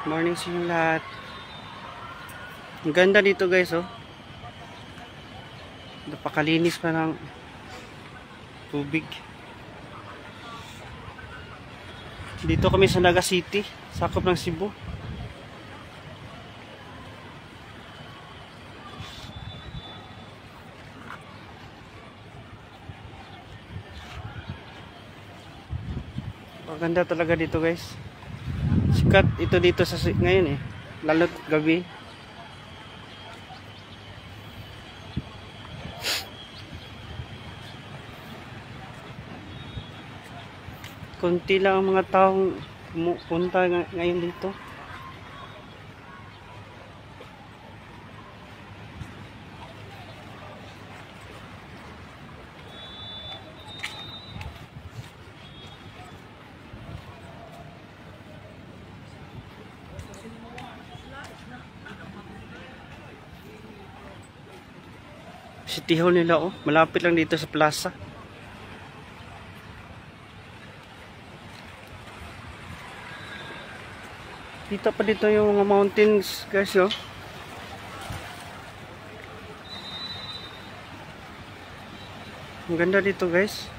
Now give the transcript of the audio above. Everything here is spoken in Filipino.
Morning sa inyo lahat. Ang ganda dito guys, oh. Napakalinis pa ng tubig. Dito kami sa Naga City, sakop ng Cebu. Maganda talaga dito guys. Sikat ito dito sa ngayon eh. Lalo't gabi. Kunti lang ang mga taong pumunta ngayon dito. City Hall nila, oh. Malapit lang dito sa plaza. Kita pa dito yung mga mountains guys, oh. Ang ganda dito guys.